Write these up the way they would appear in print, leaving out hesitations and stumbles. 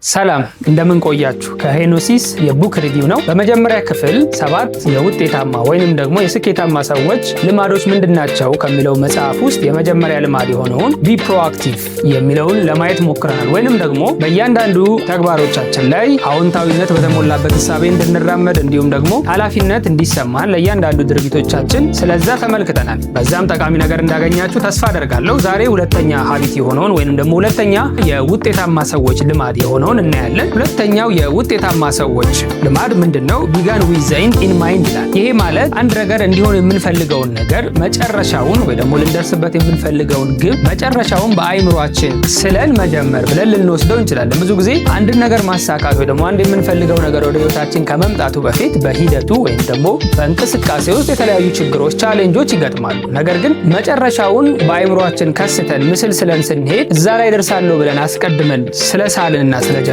ሰላም እንደምን ቆያችሁ? ከሄኖሲስ የቡክ ሪቪው ነው። በመጀመሪያ ክፍል 7 የውጤታማ ወይንም ደግሞ የስኬታማ ሰዎች ልማዶች ምንድናቸው ከሚለው መጽሐፍ ውስጥ የመጀመሪያ ልማድ የሆነውን ቢ ፕሮአክቲቭ የሚለውን ለማየት ሞክረናል። ወይንም ደግሞ በእያንዳንዱ ተግባሮቻችን ላይ አዎንታዊነት በተሞላበት እሳቤ እንድንራመድ እንዲሁም ደግሞ ኃላፊነት እንዲሰማን ለእያንዳንዱ ድርጊቶቻችን ስለዛ ተመልክተናል። በዛም ጠቃሚ ነገር እንዳገኛችሁ ተስፋ አደርጋለሁ። ዛሬ ሁለተኛ ሀቢት የሆነውን ወይንም ደግሞ ሁለተኛ የውጤታማ ሰዎች ልማድ የሆነውን እናያለን። ሁለተኛው የውጤታማ ሰዎች ልማድ ምንድነው? ቢጋን ዊዝ ዘ ኤንድ ኢን ማይንድ ይላል። ይሄ ማለት አንድ ነገር እንዲሆን የምንፈልገውን ነገር መጨረሻውን ወይ ደግሞ ልንደርስበት የምንፈልገውን ግብ መጨረሻውን በአይምሯችን ስለን መጀመር ብለን ልንወስደው እንችላለን። ብዙ ጊዜ አንድ ነገር ማሳካት ወይ ደግሞ አንድ የምንፈልገው ነገር ወደ ህይወታችን ከመምጣቱ በፊት በሂደቱ ወይም ደግሞ በእንቅስቃሴ ውስጥ የተለያዩ ችግሮች፣ ቻሌንጆች ይገጥማሉ። ነገር ግን መጨረሻውን በአይምሯችን ከስተን ምስል ስለን ስንሄድ እዛ ላይ ደርሳለሁ ብለን አስቀድመን ስለሳልንና ስለጀመርን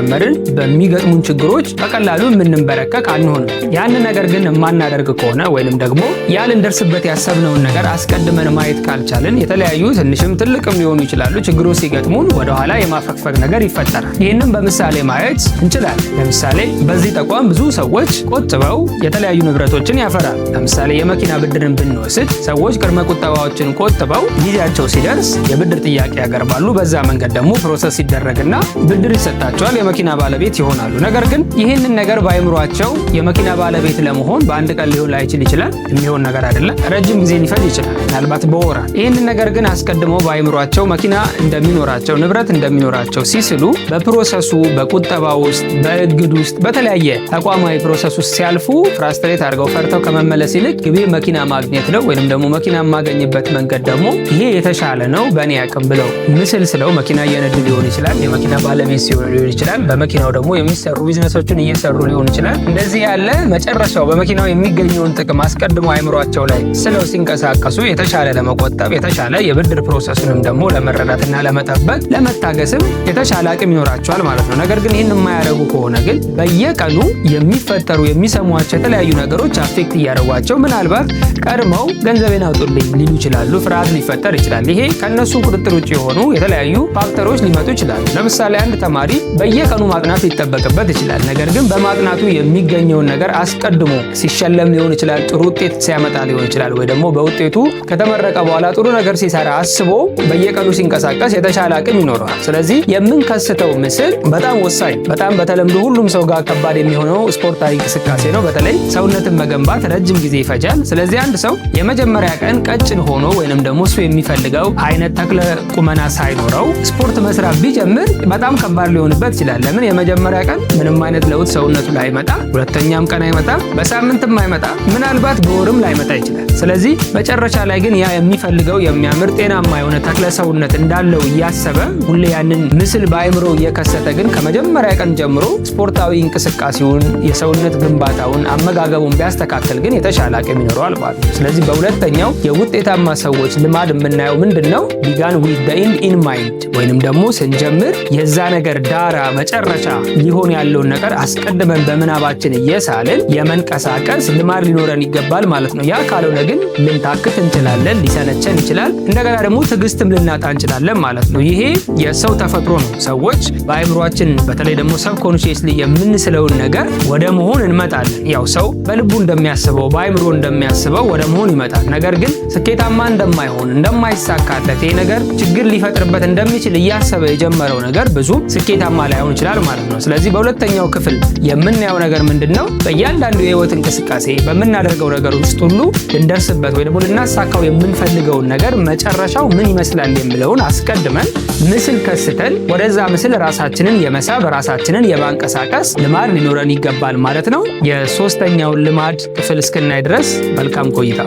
በሚገጥሙን ችግሮች በቀላሉ የምንበረከክ አንሆንም። ያንን ነገር ግን የማናደርግ ከሆነ ወይንም ደግሞ ያልንደርስበት ያሰብነውን ነገር አስቀድመን ማየት ካልቻልን የተለያዩ ትንሽም ትልቅም ሊሆኑ ይችላሉ ችግሮች ሲገጥሙን ወደኋላ የማፈግፈግ ነገር ይፈጠራል። ይህንም በምሳሌ ማየት እንችላለን። ለምሳሌ በዚህ ተቋም ብዙ ሰዎች ቆጥበው የተለያዩ ንብረቶችን ያፈራሉ። ለምሳሌ የመኪና ብድርን ብንወስድ ሰዎች ቅድመ ቁጠባዎችን ቆጥበው ጊዜያቸው ሲደርስ የብድር ጥያቄ ያቀርባሉ። በዛ መንገድ ደግሞ ፕሮሰስ ይደረግና ብድር ይሰጣቸዋል፣ የመኪና ባለቤት ይሆናሉ። ነገር ግን ይህንን ነገር በአይምሯቸው የመኪና ባለቤት ለመሆን በአንድ ቀን ሊሆን ላይችል ይችላል። የሚሆን ነገር አይደለም። ረጅም ጊዜ ሊፈጅ ይችላል፣ ምናልባት በወራት። ይህንን ነገር ግን አስቀድመው በአይምሯቸው መኪና እንደሚኖራቸው፣ ንብረት እንደሚኖራቸው ሲስሉ በፕሮሰሱ በቁጠባ ውስጥ በእግድ ውስጥ በተለያየ ተቋማዊ ፕሮሰስ ውስጥ ሲያልፉ ፍራስትሬት አድርገው ፈርተው ከመመለስ ይልቅ ግቤ መኪና ማግኘት ነው ወይንም ደግሞ መኪና የማገኝበት መንገድ ደግሞ ይሄ የተሻለ ነው በእኔ አቅም ብለው ምስል ስለው መኪና እየነዱ ሊሆን ይችላል፣ የመኪና ባለቤት ሲሆን ሊሆን ይችላል፣ በመኪናው ደግሞ የሚሰሩ ቢዝነሶችን እየሰሩ ሊሆን ይችላል። እንደዚህ ያለ መጨረሻው በመኪናው የሚገኘውን ጥቅም አስቀድሞ አይምሯቸው ላይ ስለው ሲንቀሳቀሱ የተሻለ ለመቆጠብ የተሻለ የብድር ፕሮሰሱንም ደግሞ ለመረዳትና ለመጠበቅ ለመታገስም የተሻለ አቅም ይኖራቸዋል ማለት ነው። ነገር ግን ይህን የማያደርጉ ከሆነ ግን በየቀኑ የሚፈጠሩ የሚሰሟቸው የተለያዩ ነገሮች አፌክት እያደረጓቸው ምናልባት ቀድመው ገንዘቤን አውጡልኝ ሊሉ ይችላሉ። ፍርሃት ሊፈጠር ይችላል። ይሄ ከነሱ ቁጥጥር ውጭ የሆኑ የተለያዩ ፋክተሮች ሊመጡ ይችላሉ። ለምሳሌ አንድ ተማሪ በየቀኑ ማጥናት ሊጠበቅበት ይችላል። ነገር ግን በማጥናቱ የሚገኘውን ነገር አስቀድሞ ሲሸለም ሊሆን ይችላል፣ ጥሩ ውጤት ሲያመጣ ሊሆን ይችላል፣ ወይ ደግሞ በውጤቱ ከተመረቀ በኋላ ጥሩ ነገር ሲሰራ አስቦ በየቀኑ ሲንቀሳቀስ የተሻለ አቅም ይኖረዋል። ስለዚህ የምንከስተው ምስል በጣም ወሳኝ፣ በጣም በተለምዶ ሁሉም ሰው ጋር ከባድ የሚሆነው ስፖርታዊ እንቅስቃሴ ነው። በተለይ ሰውነትን መገንባት ረጅም ጊዜ ይፈጃል። ስለዚህ አንድ ሰው የመጀመሪያ ቀን ቀጭን ሆኖ ወይንም ደግሞ እሱ የሚፈልገው አይነት ተክለ ቁመና ሳይኖረው ስፖርት መስራት ቢጀምር በጣም ከባድ ሊሆንበት ይችላል። ለምን? የመጀመሪያ ቀን ምንም አይነት ለውጥ ሰውነቱ ላይ አይመጣ፣ ሁለተኛም ቀን አይመጣ፣ በሳምንትም አይመጣ፣ ምናልባት በወርም ላይመጣ ይችላል። ስለዚህ መጨረሻ ላይ ግን ያ የሚፈልገው የሚያምር ጤናማ የሆነ ተክለ ሰውነት እንዳለው እያሰበ ሁሌ ያንን ምስል በአይምሮ እየከሰተ ግን ከመጀመሪያ ቀን ጀምሮ ስፖርታዊ እንቅስቃሴውን የሰውነት ግንባታውን አመጋገቡን ቢያስተካከል ግን የተሻለ አቅም ይኖረዋል ማለት ነው። ስለዚህ በሁለተኛው የውጤታማ ሰዎች ልማድ የምናየው ምንድነው? ቢጋን ዊዝ ዘ ኤንድ ኢን ማይንድ ወይንም ደግሞ ስንጀምር የዛ ነገር ዳራ መጨረሻ ሊሆን ያለውን ነገር አስቀድመን በምናባችን እየሳልን የመንቀሳቀስ ልማድ ሊኖረን ይገባል ማለት ነው። ያ ካልሆነ ግን ልንታክት እንችላለን፣ ሊሰነቸን ይችላል፣ እንደገና ደግሞ ትዕግስትም ልናጣ እንችላለን ማለት ነው። ይሄ የሰው ተፈጥሮ ነው። ሰዎች በአይምሯችን በተለይ ደግሞ ሰብኮንሺየስሊ የምንስለውን ነገር ወደ መሆን እንመጣለን። ያው ሰው በልቡ እንደሚያስበው በአይምሮ እንደሚያስበው ወደ መሆን ይመጣል። ነገር ግን ስኬታማ እንደማይሆን እንደማይሳካለት ይሄ ነገር ችግር ሊፈጥርበት እንደሚችል እያሰበ የጀመረው ነገር ብዙ ስኬታማ ላይሆን ይችላል ማለት ነው። ስለዚህ በሁለተኛው ክፍል የምናየው ነገር ምንድነው? በእያንዳንዱ የህይወት እንቅስቃሴ በምናደርገው ነገር ውስጥ ሁሉ ልንደርስበት ወይ ደግሞ ልናሳካው የምንፈልገውን ነገር መጨረሻው ምን ይመስላል የሚለውን አስቀድመን ምስል ከስተን ወደዛ ምስል ራሳችንን የመሳብ ራሳችንን የማንቀሳቀስ ልማድ ሊኖረን ይገባል ማለት ነው። የሶስተኛውን ልማድ ክፍል እስክናይ ድረስ መልካም ቆይታ።